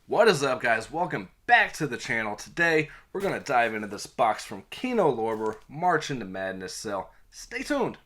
What is up, guys? Welcome back to the channel. Today, we're going to dive into this box from Kino Lorber, March into Madness sale. Stay tuned.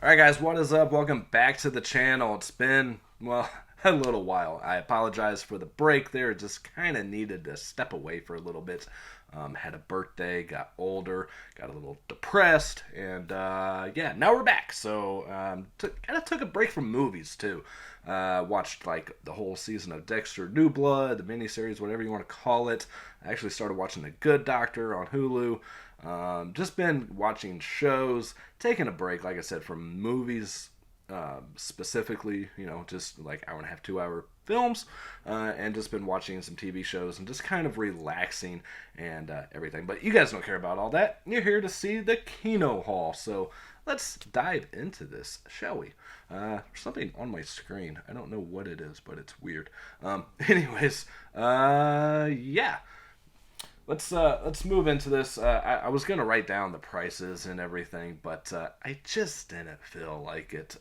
Alright guys, what is up? Welcome back to the channel. It's been, well, a little while. I apologize for the break there. It just kind of needed to step away for a little bit. Had a birthday, got older, got a little depressed, and yeah, now we're back. So kind of took a break from movies too. Watched like the whole season of Dexter New Blood, the miniseries, whatever you want to call it. I actually started watching The Good Doctor on Hulu. Just been watching shows, taking a break, like I said, from movies specifically, just like hour and a half, 2 hour films, and just been watching some TV shows and just kind of relaxing and everything. But you guys don't care about all that. You're here to see the Kino haul. So let's dive into this, shall we? There's something on my screen. I don't know what it is, but it's weird. Anyways, yeah. Let's move into this. I was gonna write down the prices and everything, but I just didn't feel like it.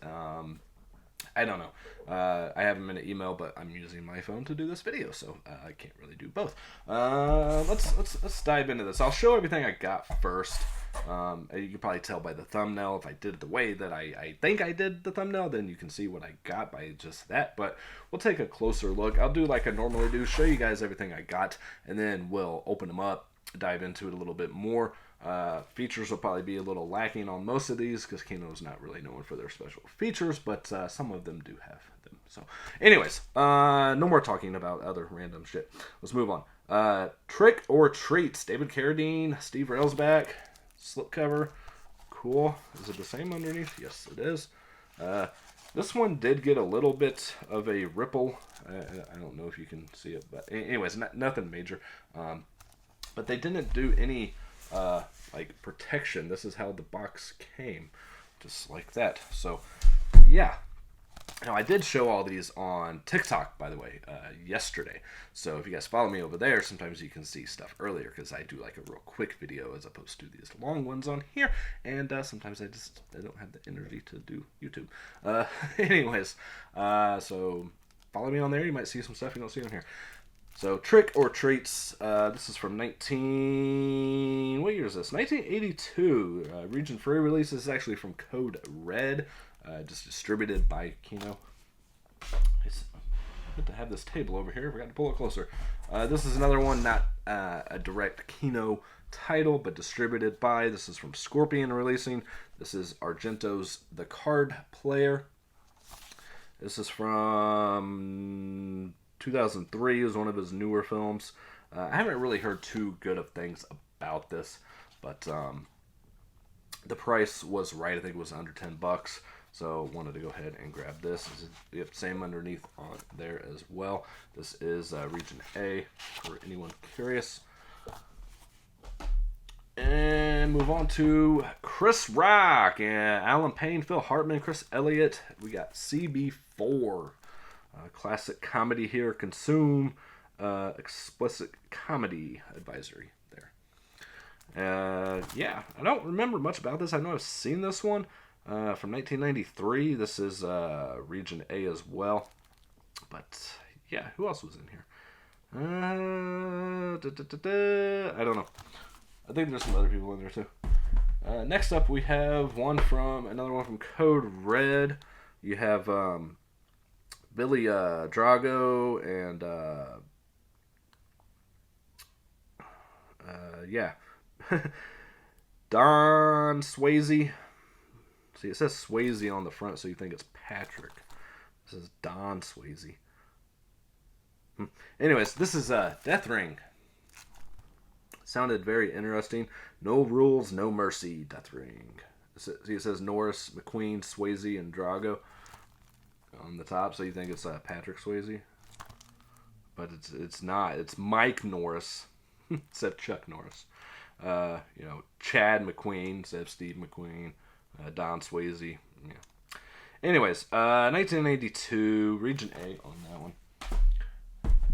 I don't know. I have them in an email, but I'm using my phone to do this video, so I can't really do both. Let's dive into this. I'll show everything I got first. You can probably tell by the thumbnail. If I did it the way that I think I did the thumbnail, then you can see what I got by just that. But we'll take a closer look. I'll do like I normally do, show you guys everything I got, and then we'll open them up, dive into it a little bit more. Features will probably be a little lacking on most of these because Kino's not really known for their special features, but some of them do have them. So anyways, no more talking about other random shit. Let's move on. Trick or Treats, David Carradine, Steve Railsback, slipcover. Cool. Is it the same underneath? Yes, it is. This one did get a little bit of a ripple. I don't know if you can see it, but anyways, nothing major. But they didn't do any like protection. This is how the box came, just like that. So yeah. Now I did show all these on TikTok, by the way, yesterday. So if you guys follow me over there, sometimes you can see stuff earlier because I do like a real quick video as opposed to these long ones on here. And sometimes I don't have the energy to do YouTube. Anyways, so follow me on there. You might see some stuff you don't see on here. So, Trick or Treats, this is from what year is this? 1982. Region free release. This is actually from Code Red, just distributed by Kino. I meant to have this table over here. I forgot to pull it closer. This is another one, not a direct Kino title, but distributed by. This is from Scorpion Releasing. This is Argento's The Card Player. This is from 2003, is one of his newer films. I haven't really heard too good of things about this, but the price was right. I think it was under $10, so wanted to go ahead and grab this. We have the same underneath on there as well. This is Region A for anyone curious. And move on to Chris Rock and Alan Payne, Phil Hartman, Chris Elliott. We got CB4. Classic comedy here. Consume explicit comedy advisory there. Yeah, I don't remember much about this. I know I've seen this one from 1993. This is Region A as well. But yeah, who else was in here? I don't know. I think there's some other people in there too. Next up, we have another one from Code Red. You have Billy Drago and yeah, Don Swayze. See, it says Swayze on the front, so you think it's Patrick. This is Don Swayze. Anyways, this is Death Ring. Sounded very interesting. No rules, no mercy. Death Ring. See, it says Norris, McQueen, Swayze, and Drago on the top, so you think it's Patrick Swayze, but it's not. It's Mike Norris instead of Chuck Norris. Chad McQueen instead of Steve McQueen. Don Swayze. Yeah. Anyways, 1982, Region A on that one.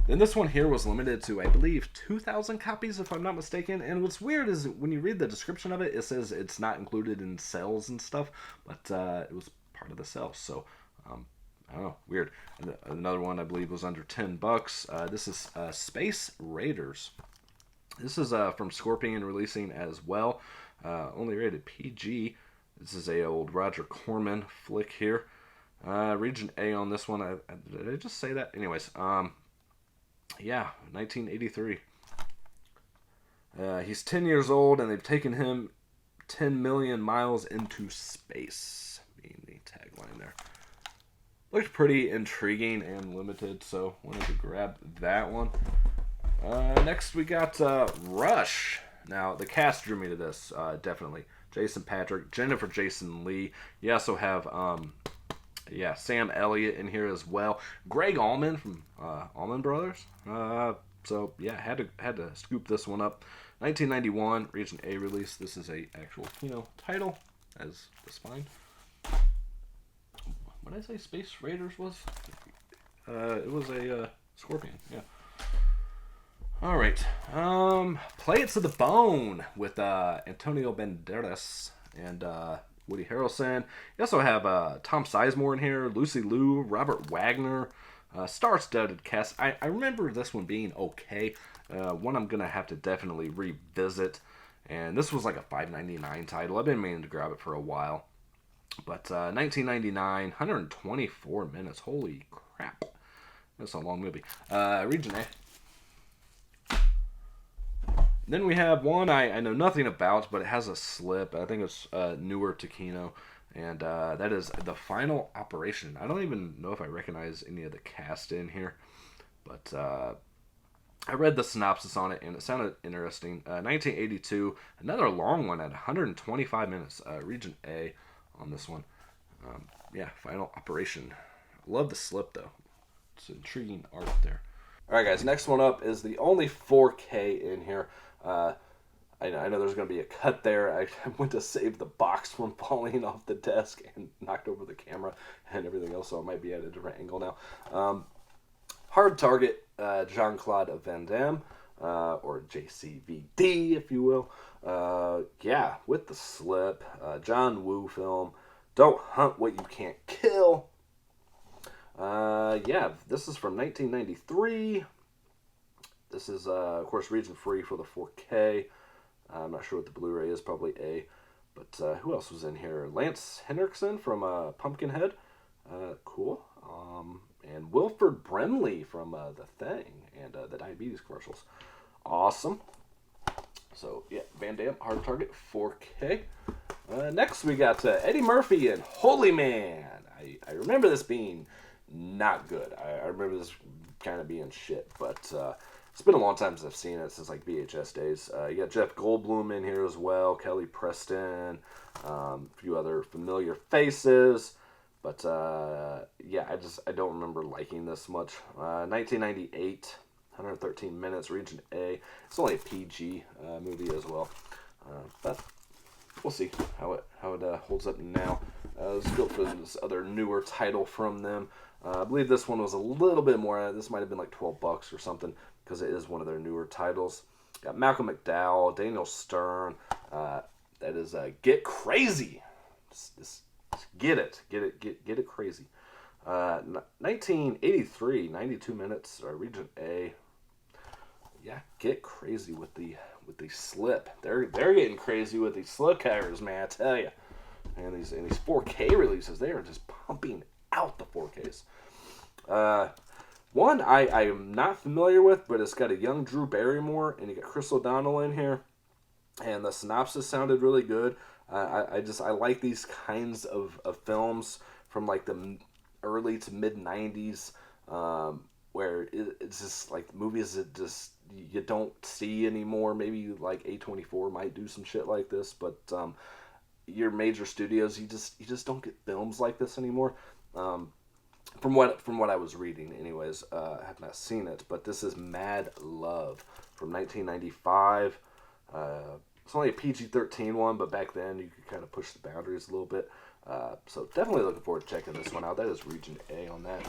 Then this one here was limited to, I believe, 2,000 copies, if I'm not mistaken. And what's weird is when you read the description of it, it says it's not included in sales and stuff, but it was part of the sales. So, I don't know, weird. Another one I believe was under $10. This is Space Raiders. This is from Scorpion releasing as well. Only rated PG. This is a old Roger Corman flick here. Region A on this one. Did I just say that? Anyways, yeah, 1983. He's 10 years old, and they've taken him 10 million miles into space, being the tagline there. Looked pretty intriguing and limited, so wanted to grab that one. Next, we got Rush. Now, the cast drew me to this, definitely. Jason Patric, Jennifer Jason Leigh. You also have Sam Elliott in here as well. Greg Allman from Allman Brothers. So yeah, had to scoop this one up. 1991 Region A release. This is a actual Kino title, as the spine. What did I say? Space Raiders was? It was a Scorpion. Yeah. All right. Play It to the Bone with Antonio Banderas and Woody Harrelson. You also have Tom Sizemore in here, Lucy Liu, Robert Wagner, star-studded cast. I remember this one being okay. One I'm gonna have to definitely revisit. And this was like a $5.99 title. I've been meaning to grab it for a while. But 1999, 124 minutes. Holy crap! That's a long movie. Region A. Then we have one I know nothing about, but it has a slip. I think it's newer to Kino, and that is The Final Operation. I don't even know if I recognize any of the cast in here, but I read the synopsis on it, and it sounded interesting. 1982, another long one at 125 minutes. Region A on this one. Final Operation. Love the slip, though. It's intriguing art there. All right, guys, next one up is the only 4K in here. I know there's going to be a cut there. I went to save the box from falling off the desk and knocked over the camera and everything else, so it might be at a different angle now. Hard Target, Jean-Claude Van Damme, or JCVD, if you will. With the slip. John Woo film. Don't hunt what you can't kill. This is from 1993. This is, of course, region free for the 4K. I'm not sure what the Blu-ray is, probably A. But who else was in here? Lance Henriksen from Pumpkinhead. Cool. And Wilford Brimley from The Thing and the diabetes commercials. Awesome. So, yeah, Van Damme, Hard Target, 4K. Next, we got Eddie Murphy and Holy Man. I remember this being not good. I remember this kind of being shit, but it's been a long time since I've seen it, since like VHS days. You got Jeff Goldblum in here as well, Kelly Preston, a few other familiar faces, but I don't remember liking this much. 1998, 113 minutes, region A. It's only a PG movie as well, but we'll see how it holds up now. Let's go for this other newer title from them. I believe this one was a little bit more. This might have been like $12 or something, because it is one of their newer titles. Got Malcolm McDowell, Daniel Stern. That is Get Crazy. Just get it crazy. 1983, 92 minutes, region A. Yeah, get crazy with the slip. They're getting crazy with these slip carriers, man. I tell you. And these 4K releases, they are just pumping out the 4Ks. One I am not familiar with, but it's got a young Drew Barrymore, and you got Chris O'Donnell in here, and the synopsis sounded really good. I like these kinds of films from like the early to mid 90s, where it's just like movies that just you don't see anymore. Maybe like A24 might do some shit like this, but your major studios, you just don't get films like this anymore. From what I was reading, anyways, I have not seen it, but this is Mad Love from 1995. It's only a PG-13 one, but back then you could kind of push the boundaries a little bit. So definitely looking forward to checking this one out. That is Region A on that.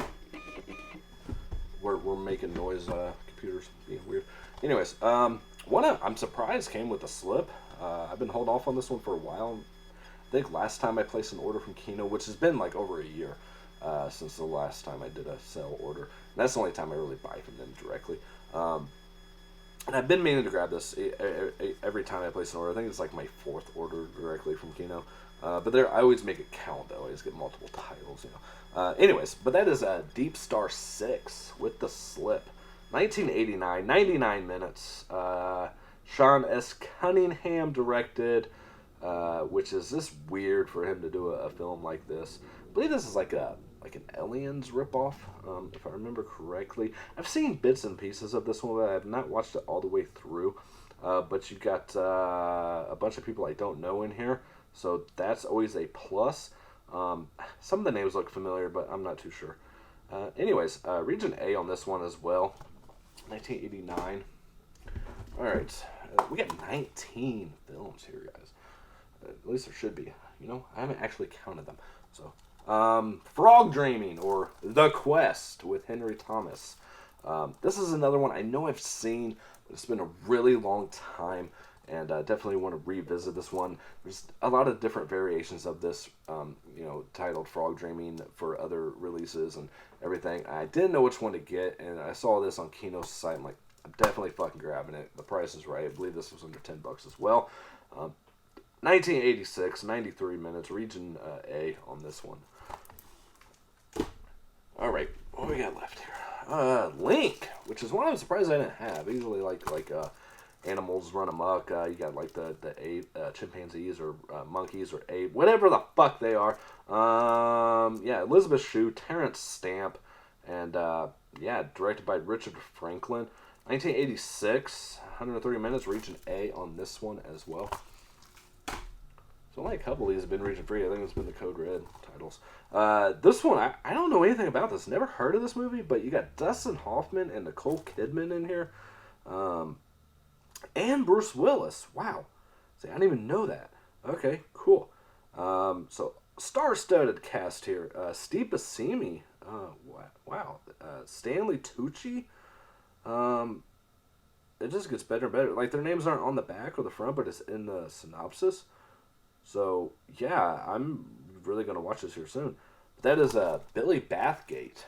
We're making noise, computers being weird. Anyways, one I'm surprised came with a slip. I've been holding off on this one for a while. I think last time I placed an order from Kino, which has been like over a year since the last time I did a sell order. And that's the only time I really buy from them directly. And I've been meaning to grab this every time I place an order. I think it's like my 4th order directly from Kino. But I always make it count, though. I always get multiple titles, you know. Anyways, but that is a Deep Star 6 with the slip. 1989, 99 minutes. Sean S. Cunningham directed, which is this weird for him to do a film like this. I believe this is like an Aliens ripoff, if I remember correctly. I've seen bits and pieces of this one, but I have not watched it all the way through. But you've got a bunch of people I don't know in here, so that's always a plus. Some of the names look familiar, but I'm not too sure. Anyways, Region A on this one as well. 1989. Alright, we got 19 films here, guys. At least there should be. You know, I haven't actually counted them. So, Frog Dreaming, or The Quest with Henry Thomas. This is another one I know I've seen, but it's been a really long time, and definitely want to revisit this one. There's a lot of different variations of this, you know, titled Frog Dreaming for other releases and everything. I didn't know which one to get, and I saw this on Kino's site. I'm like, I'm definitely fucking grabbing it. The price is right. I believe this was under $10 as well. 1986, 93 minutes, Region A on this one. Alright, what do we got left here? Link, which is one I'm surprised I didn't have. I usually like animals run amok. You got like the ape, chimpanzees or monkeys or ape, whatever the fuck they are. Yeah, Elizabeth Shue, Terrence Stamp, and yeah, directed by Richard Franklin. 1986, 103 minutes, Region A on this one as well. So only a couple of these have been region free. I think it's been the Code Red titles. This one, I don't know anything about this. Never heard of this movie, but you got Dustin Hoffman and Nicole Kidman in here. And Bruce Willis. Wow. See, I didn't even know that. Okay, cool. So, star-studded cast here. Steve Buscemi. Wow. Stanley Tucci. It just gets better and better. Like, their names aren't on the back or the front, but it's in the synopsis. So, yeah, I'm really going to watch this here soon. But that is Billy Bathgate.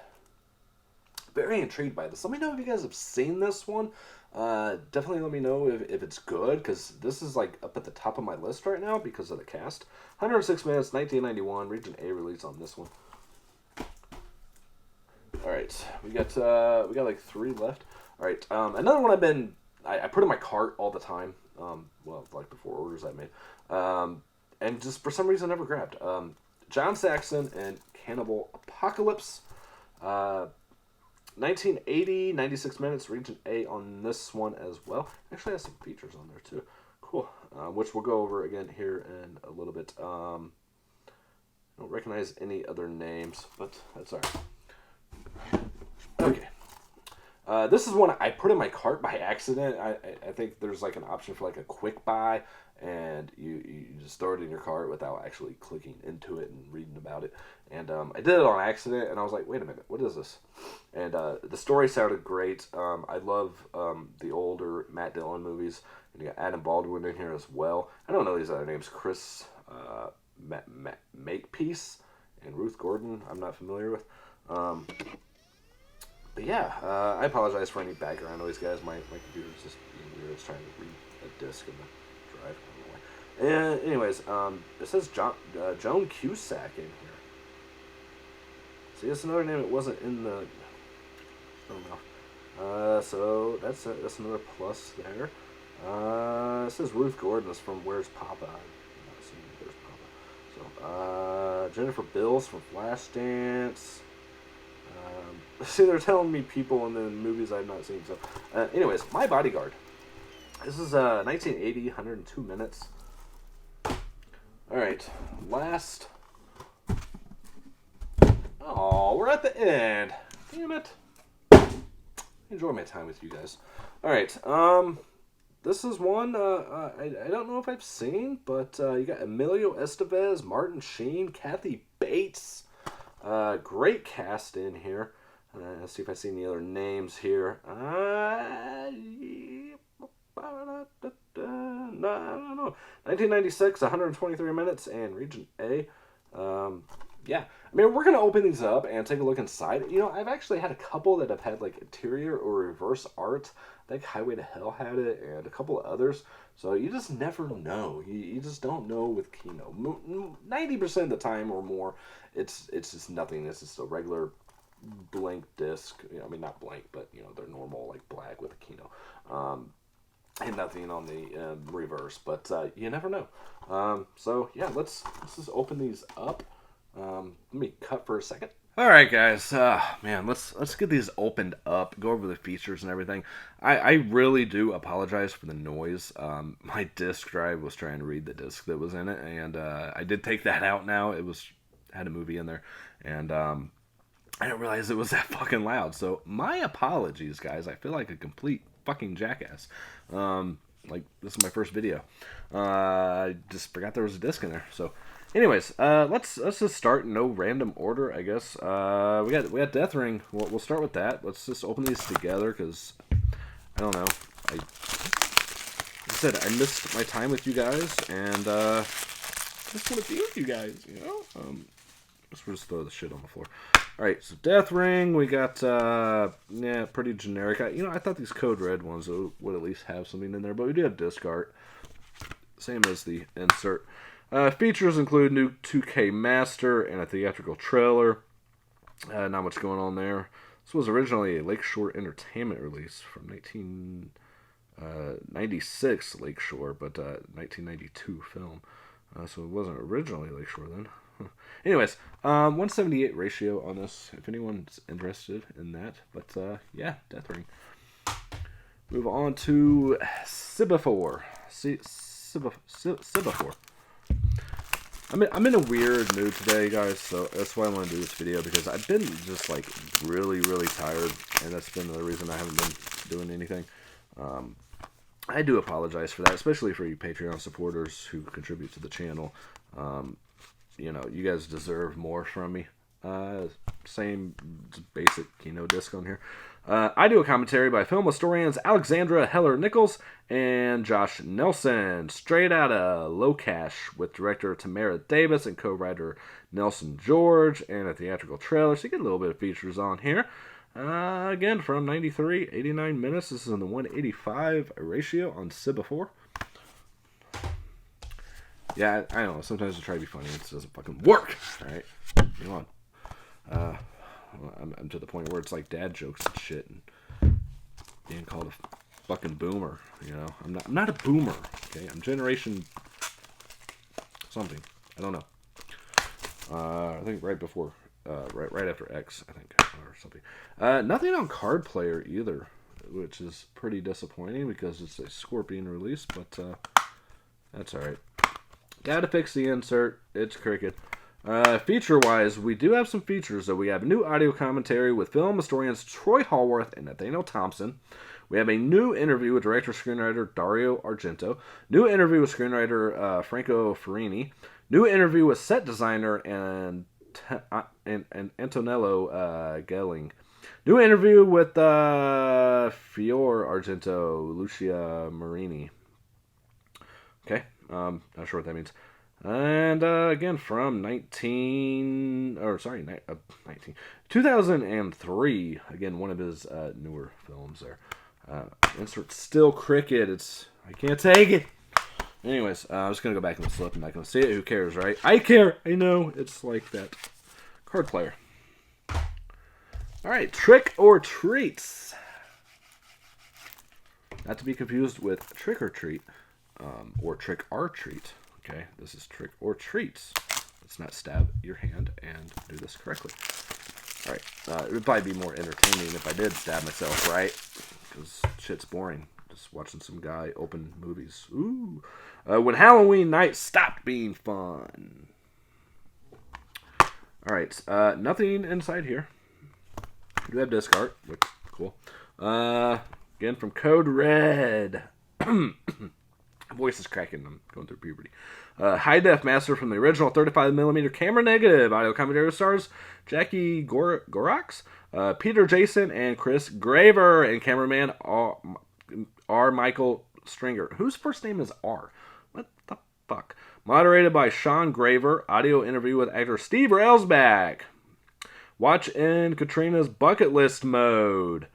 Very intrigued by this. Let me know if you guys have seen this one. Definitely let me know if it's good, because this is like up at the top of my list right now because of the cast. 106 minutes, 1991, Region A release on this one. Alright, we got like 3 left. Alright, another one I put in my cart all the time. Well, like before orders I made. And just for some reason never grabbed. John Saxon and Cannibal Apocalypse. 1980, 96 minutes, Region A on this one as well. Actually has some features on there too. Cool. Which we'll go over again here in a little bit. I don't recognize any other names, but that's alright. Okay. This is one I put in my cart by accident. I think there's like an option for like a quick buy, and you just throw it in your cart without actually clicking into it and reading about it. And I did it on accident, and I was like, wait a minute, what is this? And the story sounded great. I love the older Matt Dillon movies, and you got Adam Baldwin in here as well. I don't know these other names. Chris Makepeace and Ruth Gordon, I'm not familiar with. But yeah, I apologize for any background noise, guys. My computer's just being weird. It's trying to read a disc in the drive. I don't know why. And anyways, it says Joan Cusack in here. See, that's another name that wasn't in the... I don't know. So that's another plus there. It says Ruth Gordon is from Where's Papa? I'm not seeing Where's Papa. So, Jennifer Bills from Flashdance. See, they're telling me people in the movies I've not seen. So, anyways, My Bodyguard. This is 1980, 102 minutes. Alright, last. Oh, we're at the end. Damn it. Enjoy my time with you guys. Alright, this is one I don't know if I've seen, but you got Emilio Estevez, Martin Sheen, Kathy Bates. Great cast in here. Let's see if I see any other names here. No, I don't know. 1996, 123 minutes, and Region A. Yeah, I mean, we're going to open these up and take a look inside. You know, I've actually had a couple that have had, like, interior or reverse art. I think Highway to Hell had it, and a couple of others. So you just never know. You just don't know with Kino. 90% of the time or more, it's just nothing. It's just a regular blank disc. You know, I mean, not blank, but, you know, they're normal, like, black with a Kino. And nothing on the reverse, but you never know. So, yeah, let's just open these up. Let me cut for a second. All right, guys. Man, let's get these opened up. Go over the features and everything. I really do apologize for the noise. My disk drive was trying to read the disc that was in it, and I did take that out. Now it had a movie in there, and I didn't realize it was that fucking loud. So my apologies, guys. I feel like a complete fucking jackass. Like, this is my first video. I just forgot there was a disc in there. So, anyways, let's just start in no random order, I guess. We got Death Ring. We'll start with that. Let's just open these together, because I don't know. Like I said, I missed my time with you guys, and just want to be with you guys, you know. We'll just throw the shit on the floor. Alright, so Death Ring, we got, yeah, pretty generic. I thought these Code Red ones would at least have something in there, but we do have disc art. Same as the insert. Features include new 2K master and a theatrical trailer. Not much going on there. This was originally a Lakeshore Entertainment release from 1996 Lakeshore, but 1992 film. So it wasn't originally Lakeshore then. Anyways, 178 ratio on this, if anyone's interested in that. But, yeah, Death Ring. Move on to Cibiphore. Cibiphore. I'm in a weird mood today, guys, so that's why I want to do this video, because I've been just, like, really, really tired, and that's been the reason I haven't been doing anything. I do apologize for that, especially for you Patreon supporters who contribute to the channel. You know, you guys deserve more from me. Same basic Kino disc on here. I do a commentary by film historians Alexandra Heller-Nichols and Josh Nelson, straight out of Locash, with director Tamara Davis and co-writer Nelson George, and a theatrical trailer, so you get a little bit of features on here. Again, from 93, 89 minutes. This is in the 185 ratio on Cibiphore. Yeah, I know. Sometimes I try to be funny. It doesn't fucking work. All right, come on. I'm to the point where it's like dad jokes and shit, and being called a fucking boomer. You know, I'm not a boomer. Okay, I'm generation something. I don't know. I think right before, right after X, I think, or something. Nothing on Card Player either, which is pretty disappointing because it's a Scorpion release, but that's all right. Gotta fix the insert. It's cricket. Feature-wise, we do have some features. So we have a new audio commentary with film historians Troy Hallworth and Nathaniel Thompson. We have a new interview with director-screenwriter Dario Argento. New interview with screenwriter Franco Ferrini. New interview with set designer and Antonello Gelling. New interview with Fior Argento, Lucia Marini. Okay, not sure what that means. And again, from 2003. Again, one of his newer films there. Insert still cricket. I can't take it. Anyways, I'm just gonna go back in the slip. I'm not gonna see it. Who cares, right? I care. I know. It's like that. Card Player. All right, Trick or Treats. Not to be confused with Trick or Treat, or Trick or Treat. Okay, this is Trick or Treats. Let's not stab your hand and do this correctly. Alright, it would probably be more entertaining if I did stab myself, right? Because shit's boring. Just watching some guy open movies. Ooh. When Halloween night stopped being fun. Alright, nothing inside here. We do have disc art, which is cool. Again, from Code Red. Voice is cracking. I'm going through puberty. High def master from the original 35mm camera negative. Audio commentary stars Jackie Gorax, Peter Jason, and Chris Graver, and cameraman R. Michael Stringer. Whose first name is R? What the fuck? Moderated by Sean Graver. Audio interview with actor Steve Railsback. Watch in Katrina's bucket list mode.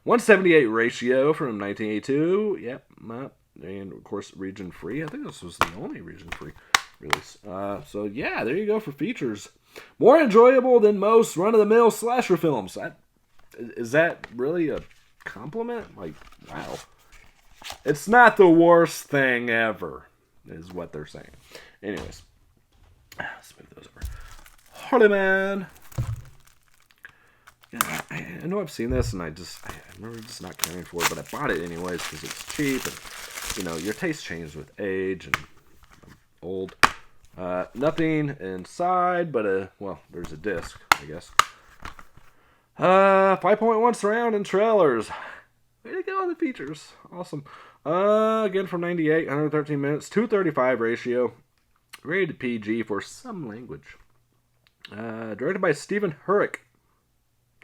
178 ratio from 1982. Yep. And of course, region free. I think this was the only region free release. So yeah, there you go for features. More enjoyable than most run-of-the-mill slasher films. Is that really a compliment? Like, wow. It's not the worst thing ever, is what they're saying. Anyways, let's move those over. Harley Man. Yeah, I know I've seen this, and I remember just not caring for it, but I bought it anyways because it's cheap, and you know, your taste changes with age, and I'm old. Nothing inside, but well, there's a disc, I guess. 5.1 surround and trailers. Way to go on the features. Awesome. Again from 98, 113 minutes, 235 ratio. Rated PG for some language. Directed by Stephen Hurrick.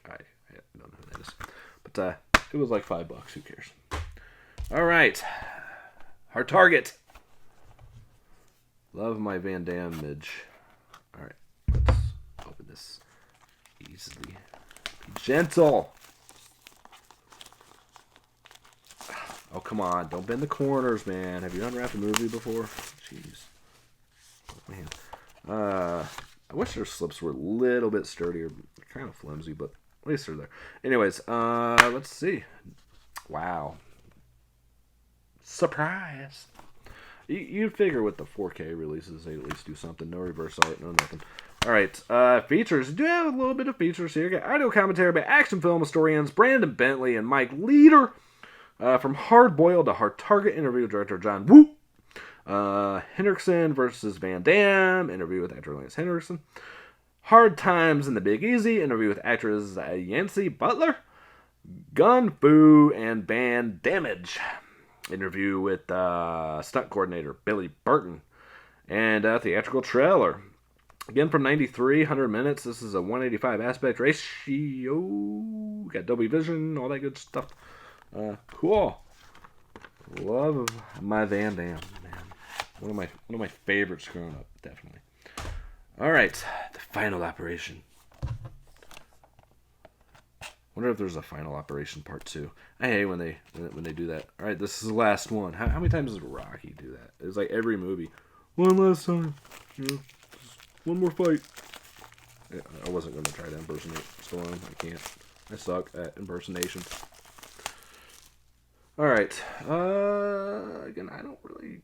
I don't know who that is. But it was like $5. Who cares? Alright. Our target. Love my Van Damme midge. Alright. Let's open this easily. Be gentle. Oh, come on. Don't bend the corners, man. Have you unwrapped a movie before? Jeez. Oh, man. I wish their slips were a little bit sturdier. They're kind of flimsy, but at least they're there. Anyways, let's see. Wow. Surprise. You'd figure with the 4K releases, they at least do something. No reverse art, no nothing. Alright, features. Do have a little bit of features here. Got audio commentary by action film historians Brandon Bentley and Mike Leader. From Hard Boiled to Hard Target, interview with director John Woo. Hendrickson versus Van Damme, interview with actor Lance Henriksen. Hard Times in the Big Easy, interview with actress Yancy Butler. Gun Fu and Band Damage, interview with stunt coordinator Billy Burton. And theatrical trailer. Again from 93, 100 minutes. This is a 185 aspect ratio. Got Dolby Vision, all that good stuff. Cool. Love my Van Damme, man. One of my favorites growing up, definitely. All right, the final operation. Wonder if there's a final operation part 2. I hate when they do that. All right, this is the last one. How many times does Rocky do that? It's like every movie. One last time. You know, just one more fight. Yeah, I wasn't going to try to impersonate Stallone. I can't. I suck at impersonation. Alright, again, I don't really,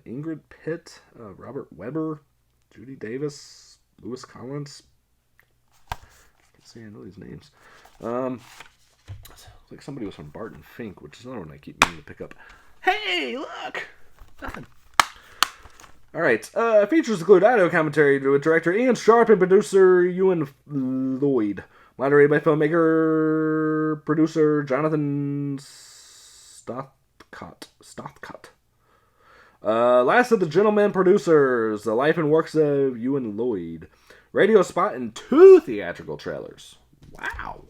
Ingrid Pitt, Robert Webber, Judy Davis, Lewis Collins, I can't say I know these names. It's like somebody was from Barton Fink, which is another one I keep meaning to pick up. Hey, look! Nothing. Alright, features include audio commentary with director Ian Sharp and producer Ewan Lloyd. Moderated by filmmaker, producer Jonathan Stothcott. Last of the Gentlemen producers, the life and works of Ewan Lloyd. Radio spot and 2 theatrical trailers. Wow.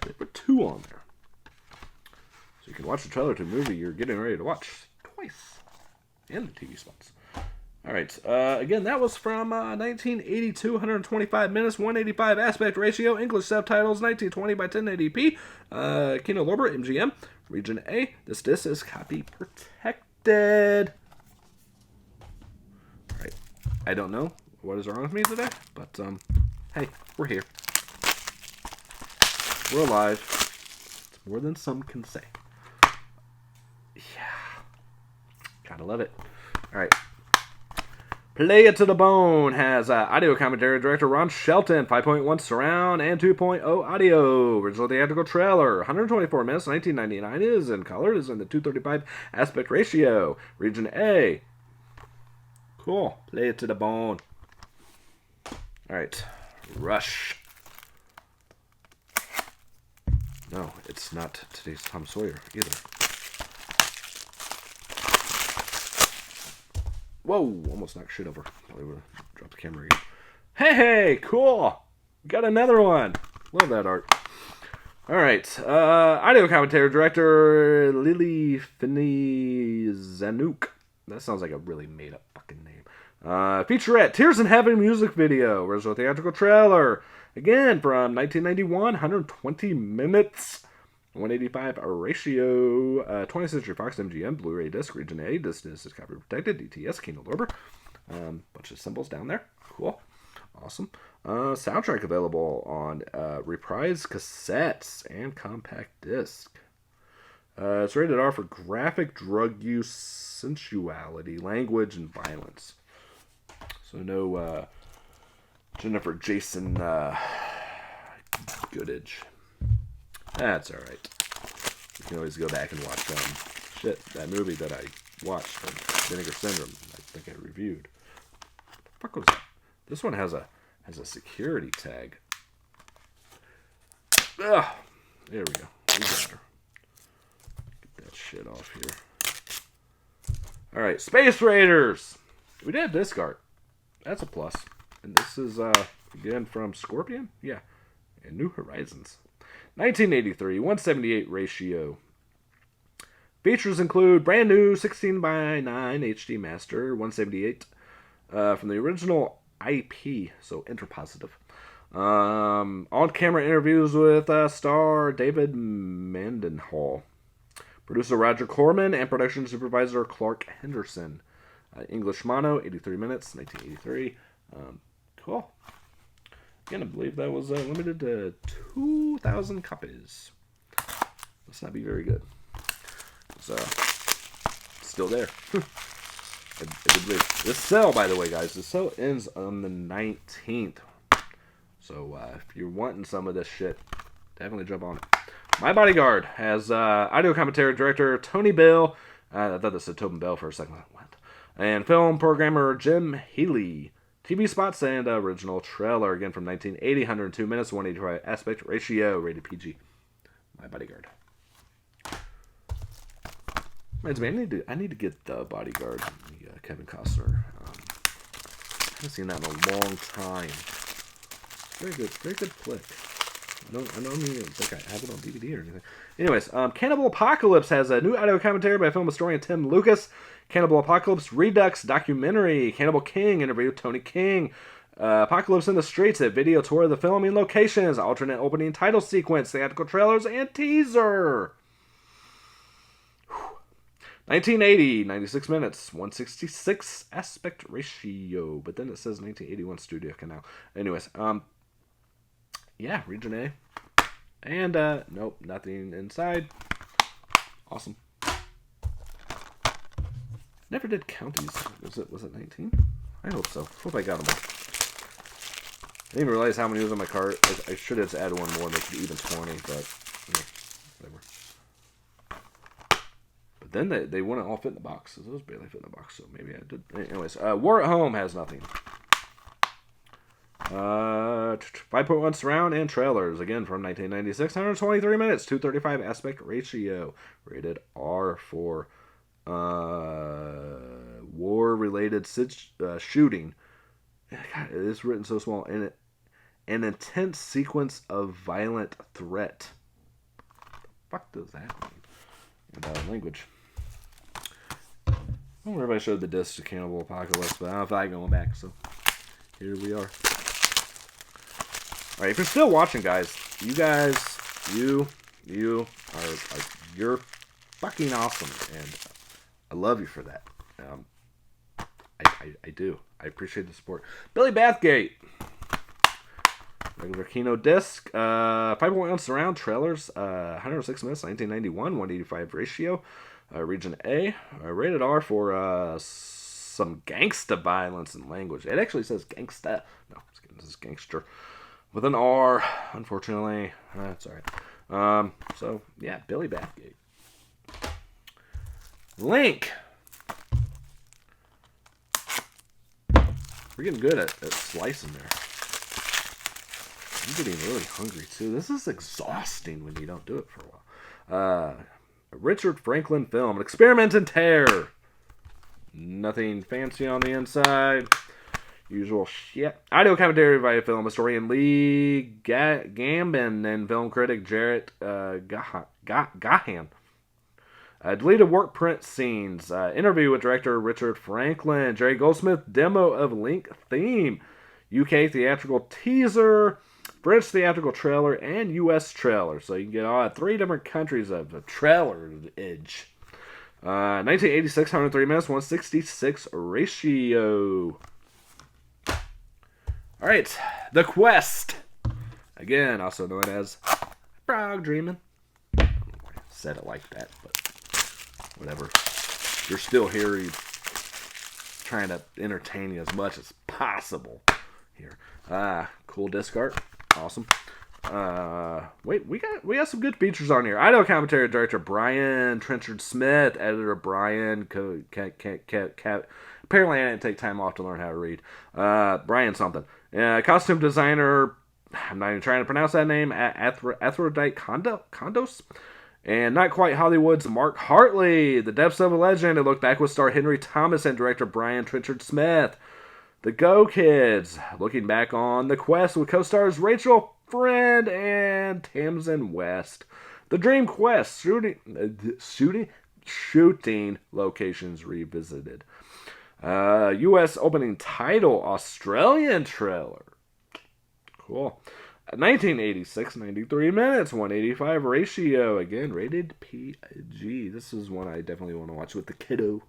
They put 2 on there. So you can watch the trailer to a movie you're getting ready to watch twice. And the TV spots. Alright, again, that was from 1982, 125 minutes, 185 aspect ratio, English subtitles, 1920 by 1080p, Kino Lorber, MGM, Region A. This disc is copy protected. Alright, I don't know what is wrong with me today, but, hey, we're here. We're alive. It's more than some can say. Yeah. Gotta love it. Alright. Play It to the Bone has audio commentary director Ron Shelton, 5.1 surround and 2.0 audio. Original theatrical trailer, 124 minutes, 1999 is in color, is in the 235 aspect ratio. Region A. Cool. Play It to the Bone. Alright. Rush. No, it's not today's Tom Sawyer either. Whoa, almost knocked shit over. Probably would have dropped the camera again. Hey, cool. Got another one. Love that art. All right. Audio commentary director Lily Finney Zanuck. That sounds like a really made up fucking name. Featurette Tears in Heaven music video. Original theatrical trailer. Again, from 1991, 120 minutes. 185 ratio, 20th Century Fox MGM, Blu-ray disc, region A, this is copyright protected, DTS, Kino Lorber. Bunch of symbols down there. Cool. Awesome. Soundtrack available on reprise cassettes and compact disc. It's rated R for graphic, drug use, sensuality, language, and violence. So no Jennifer Jason Goodage. That's alright. You can always go back and watch that movie that I watched from Vinegar Syndrome. I think I reviewed. What the fuck was that? This one has a security tag. Ugh. There we go. We got her. Get that shit off here. Alright, Space Raiders! We did disc art. That's a plus. And this is again from Scorpion? Yeah. And New Horizons. 1983, 178 ratio. Features include brand new 16:9 HD master, 178 from the original IP, so interpositive. On-camera interviews with star David Mendenhall, producer Roger Corman, and production supervisor Clark Henderson. English mono, 83 minutes, 1983. Cool. Again, I believe that was limited to 2,000 copies. Must not be very good. It's still there. I did believe. This sale, by the way, guys, the sale ends on the 19th. So if you're wanting some of this shit, definitely jump on it. My Bodyguard has audio commentary director Tony Bell. I thought this said Tobin Bell for a second. What? And film programmer Jim Healy. TV spots and original trailer, again from 1980, 102 minutes, 185 aspect ratio, rated PG. My Bodyguard. Reminds me, I need to get The Bodyguard, Kevin Costner. I haven't seen that in a long time. Very good flick. I don't even think I have it on DVD or anything. Anyways, Cannibal Apocalypse has a new audio commentary by film historian Tim Lucas. Cannibal Apocalypse Redux documentary. Cannibal King interview with Tony King. Apocalypse in the Streets, a video tour of the filming locations, alternate opening title sequence, theatrical trailers, and teaser. 1980, 96 minutes, 166 aspect ratio. But then it says 1981 Studio Canal. Anyways, yeah, region A. And, nope, nothing inside. Awesome. Never did counties. Was it 19? I hope so. Hope I got them all. I didn't even realize how many was on my cart. I should have added one more, make it even 20, but whatever. But then they wouldn't all fit in the box. So those barely fit in the box, so maybe I did. Anyways, War at Home has nothing. 5.1 surround and trailers, again from 1996, 123 minutes, 235 aspect ratio, rated R for war-related shooting. God, it is written so small. And an intense sequence of violent threat. What the fuck does that mean? And language. I don't remember if I showed the disc to Cannibal Apocalypse, but I don't know if I going back, so here we are. Alright, if you're still watching, guys, you are you're fucking awesome, and I love you for that. I do. I appreciate the support. Billy Bathgate. Regular Kino disc. 5.1 surround trailers. 106 minutes, 1991. 185 ratio. Region A. Rated R for some gangsta violence and language. It actually says gangsta. No, it says gangster. With an R, unfortunately. That's alright. So, yeah, Billy Bathgate. Link. We're getting good at slicing there. I'm getting really hungry, too. This is exhausting when you don't do it for a while. A Richard Franklin film, An Experiment in Terror. Nothing fancy on the inside. Usual shit. Audio commentary by film historian Lee Gambin and film critic Jarrett Gahan. Deleted work print scenes. Interview with director Richard Franklin. Jerry Goldsmith demo of Link theme. UK theatrical teaser. French theatrical trailer and US trailer. So you can get all 3 different countries of the trailer edge. 1986, 103 minutes, 166 ratio. Alright, The Quest. Again, also known as Frog Dreaming. I don't know why I said it like that, but whatever. You're still here. You're trying to entertain you as much as possible here. Cool disc art. Awesome. Wait, we got some good features on here. Audio commentary director Brian Trenchard Smith, editor Brian. Apparently, I didn't take time off to learn how to read. Brian something. Costume designer. I'm not even trying to pronounce that name. Aphrodite Condos. And not quite Hollywood's Mark Hartley. The Depths of a Legend. It looked back with star Henry Thomas and director Brian Trenchard Smith. The Go Kids. Looking back on The Quest with co-stars Rachel Friend and Tamsin West. The Dream Quest. Shooting locations revisited. U.S. opening title. Australian trailer. Cool. 1986, 93 minutes, 185 ratio. Again, rated PG. This is one I definitely want to watch with the kiddo.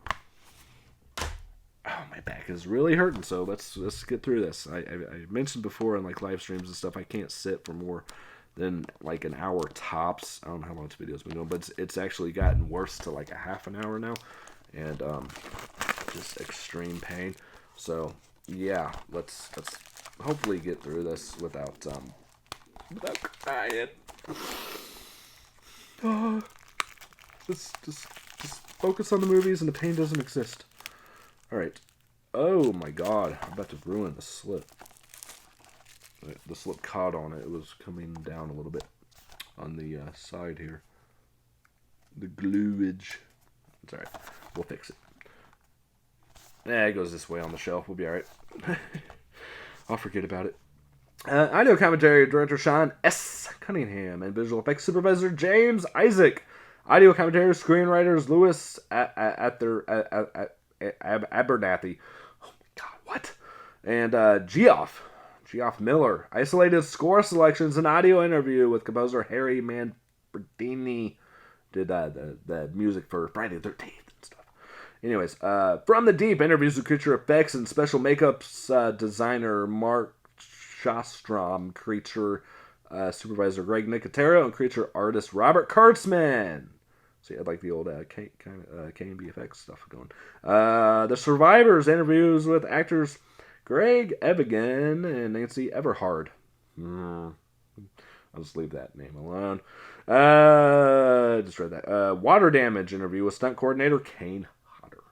Oh, my back is really hurting, so let's get through this. I mentioned before in like live streams and stuff, I can't sit for more than like an hour tops. I don't know how long this video's been going, but it's actually gotten worse to like a half an hour now, and just extreme pain. So yeah, let's hopefully get through this without crying. Just focus on the movies and the pain doesn't exist. Alright. Oh my god. I'm about to ruin the slip. The slip caught on it. It was coming down a little bit on the side here. The gluage. It's alright. We'll fix it. It goes this way on the shelf. We'll be alright. I'll forget about it. Audio commentary director Sean S. Cunningham and visual effects supervisor James Isaac. Audio commentary screenwriters Lewis Abernathy. Oh my god, what? And Geoff Miller. Isolated score selections and audio interview with composer Harry Manfredini. Did the music for Friday the 13th and stuff. Anyways, From the Deep, interviews with creature effects and special makeups designer Mark Shostrom, creature supervisor Greg Nicotero, and creature artist Robert Kurtzman. So you had like the old KMBFX stuff going. The Survivors, interviews with actors Greg Evigan and Nancy Everhard. I'll just leave that name alone. Just read that. Water Damage, interview with stunt coordinator Kane Hodder.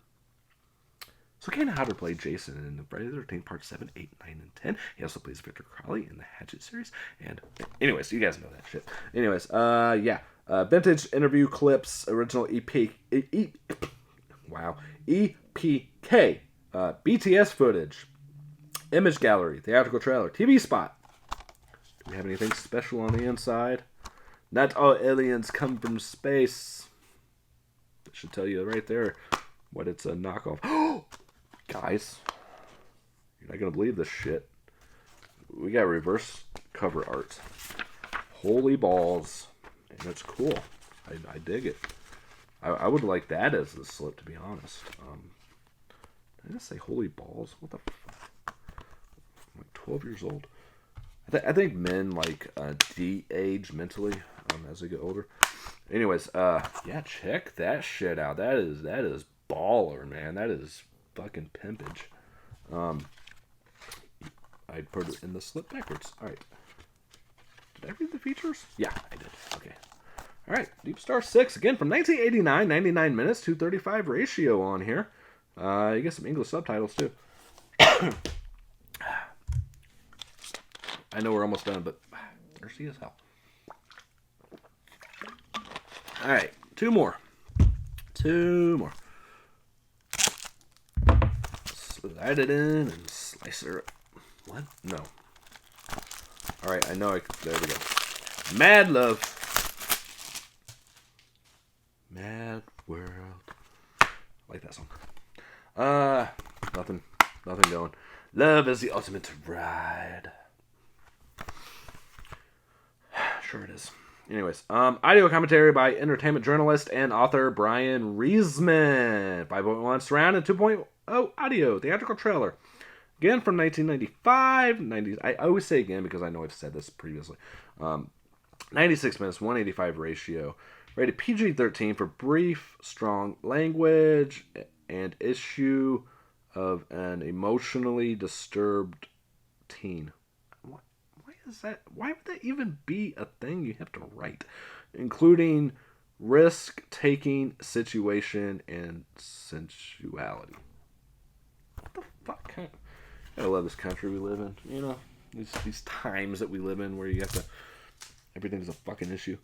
So Kane Hodder played Jason in the Friday the 13th, Part 7, 8, 9, and 10. He also plays Victor Crowley in the Hatchet series. And anyways, you guys know that shit. Anyways, yeah. Vintage interview clips, original EPK, BTS footage, image gallery, theatrical trailer, TV spot. Do we have anything special on the inside? Not all aliens come from space. That should tell you right there what it's a knockoff. Guys, you're not going to believe this shit. We got reverse cover art. Holy balls. And it's cool. I dig it. I would like that as the slip, to be honest. Did I just say holy balls? What the fuck? I'm like 12 years old. I think men like de-age mentally as they get older. Anyways, yeah, check that shit out. That is baller, man. That is fucking pimpage. I put it in the slip backwards. All right. Did I read the features? Yeah, I did. Okay. All right. Deep Star 6, again, from 1989, 99 minutes, 235 ratio on here. You get some English subtitles, too. I know we're almost done, but thirsty as hell. All right. Two more. slide it in and slice her. What? No. All right, I know. There we go. Mad Love. Mad World. I like that song. Nothing going. Love is the ultimate ride. Sure it is. Anyways, audio commentary by entertainment journalist and author Brian Reisman. 5.1 surround and 2.0 audio theatrical trailer. Again from 1995. 90s. I always say again because I know I've said this previously. 96 minutes, 185 ratio. Rated PG-13 for brief, strong language and issue of an emotionally disturbed teen. Why is that? Why would that even be a thing you have to write? Including risk-taking, situation, and sensuality. What the fuck? I love this country we live in. You know, these times that we live in where you have to... Everything's a fucking issue.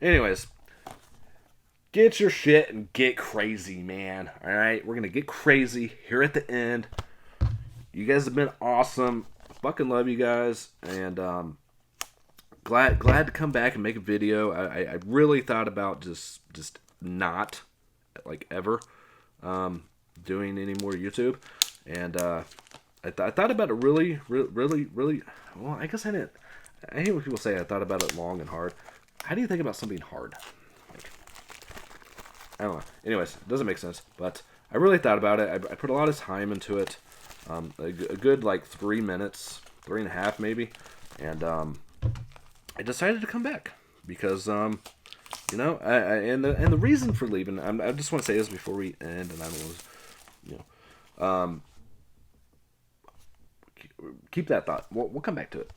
Anyways... Get your shit and get crazy, man. Alright? We're going to get crazy here at the end. You guys have been awesome. I fucking love you guys. And glad to come back and make a video. I really thought about just not, like, ever doing any more YouTube. And I thought about it really... Well, I guess I didn't. I hate when people say I thought about it long and hard. How do you think about something hard? I don't know. Anyways, it doesn't make sense, but I really thought about it. I put a lot of time into it. A good, like, 3 minutes, 3.5 maybe. And I decided to come back because, you know, and the reason for leaving, I just want to say this before we end, and I don't want to, you know, keep that thought. We'll come back to it.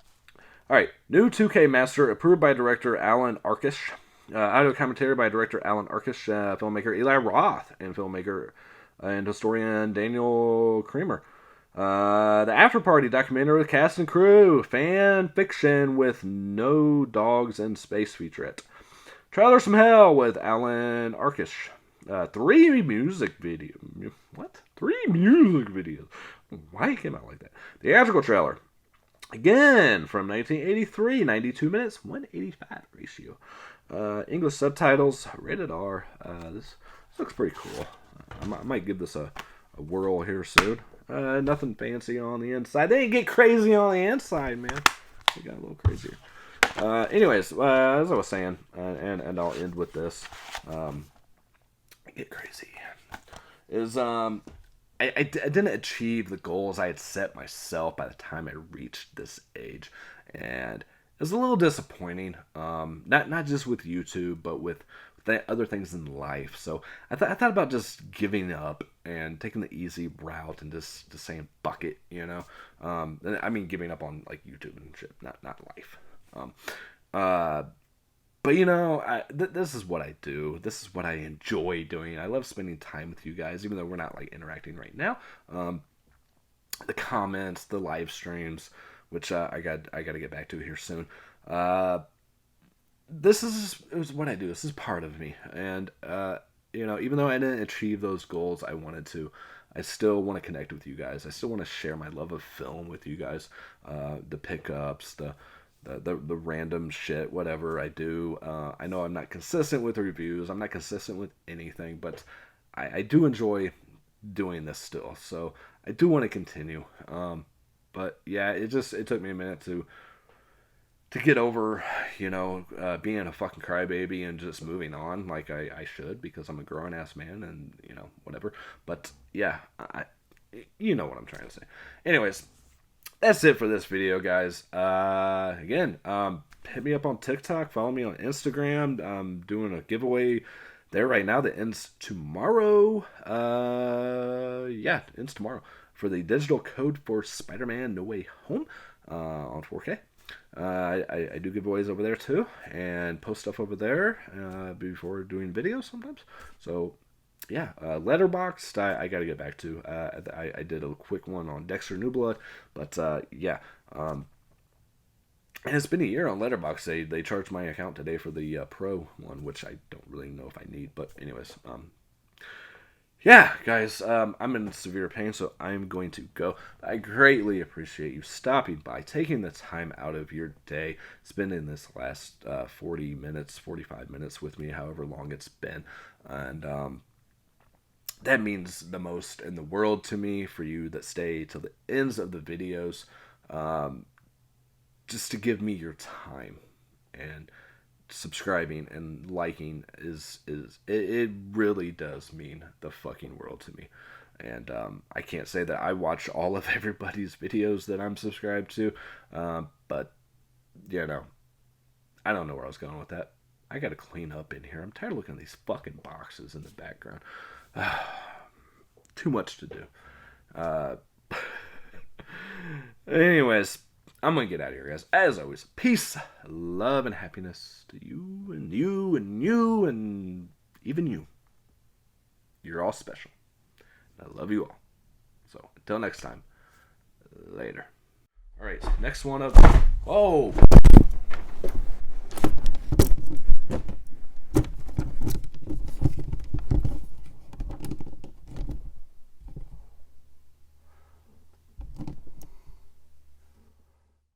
All right, new 2K master approved by director Alan Arkish. Audio commentary by director Alan Arkish, filmmaker Eli Roth, and filmmaker and historian Daniel Creamer. The After Party documentary with cast and crew. Fan fiction with no dogs in space featurette. Trailers from Hell with Alan Arkish. 3 music videos. What? 3 music videos. Why it came out like that? Theatrical trailer. Again, from 1983. 92 minutes, 185 ratio. English subtitles, rated R. This looks pretty cool. I might give this a whirl here soon. Nothing fancy on the inside. They didn't get crazy on the inside, man. They got a little crazier. Anyways, as I was saying, and I'll end with this. Get crazy. I didn't achieve the goals I had set myself by the time I reached this age, and it was a little disappointing. Not just with YouTube, but with other things in life. So I thought about just giving up and taking the easy route and just saying fuck it, you know. I mean giving up on like YouTube and shit, not life. But you know, this is what I do. This is what I enjoy doing. I love spending time with you guys, even though we're not like interacting right now. The comments, the live streams, which I got to get back to here soon. This is what I do. This is part of me, and you know, even though I didn't achieve those goals I wanted to, I still want to connect with you guys. I still want to share my love of film with you guys. The pickups, the random shit, whatever I do. I know I'm not consistent with reviews. I'm not consistent with anything, but I do enjoy doing this still. So I do want to continue. But yeah, it took me a minute to get over, you know, being a fucking crybaby and just moving on like I should, because I'm a grown ass man and, you know, whatever. But yeah, you know what I'm trying to say. Anyways, that's it for this video, guys. Again, hit me up on TikTok, follow me on Instagram. I'm doing a giveaway there right now that ends tomorrow. Yeah, it ends tomorrow for the digital code for Spider-Man No Way Home on 4K. I do giveaways over there too, and post stuff over there before doing videos sometimes. So yeah, Letterboxd I got to get back to. I did a quick one on Dexter New Blood, but yeah, and it's been a year on Letterboxd. They charged my account today for the Pro one, which I don't really know if I need, but anyways, yeah, guys, I'm in severe pain, so I'm going to go. I greatly appreciate you stopping by, taking the time out of your day, spending this last 40 minutes, 45 minutes with me, however long it's been. And that means the most in the world to me for you that stay till the ends of the videos, just to give me your time. And subscribing and liking it really does mean the fucking world to me. And I can't say that I watch all of everybody's videos that I'm subscribed to, but you know, I don't know where I was going with that. I gotta clean up in here. I'm tired of looking at these fucking boxes in the background. Too much to do. Uh, Anyways, I'm gonna get out of here, guys. As always, peace, love, and happiness to you and you and you and even you. You're all special. I love you all. So until next time, later. All right, next one up. Whoa.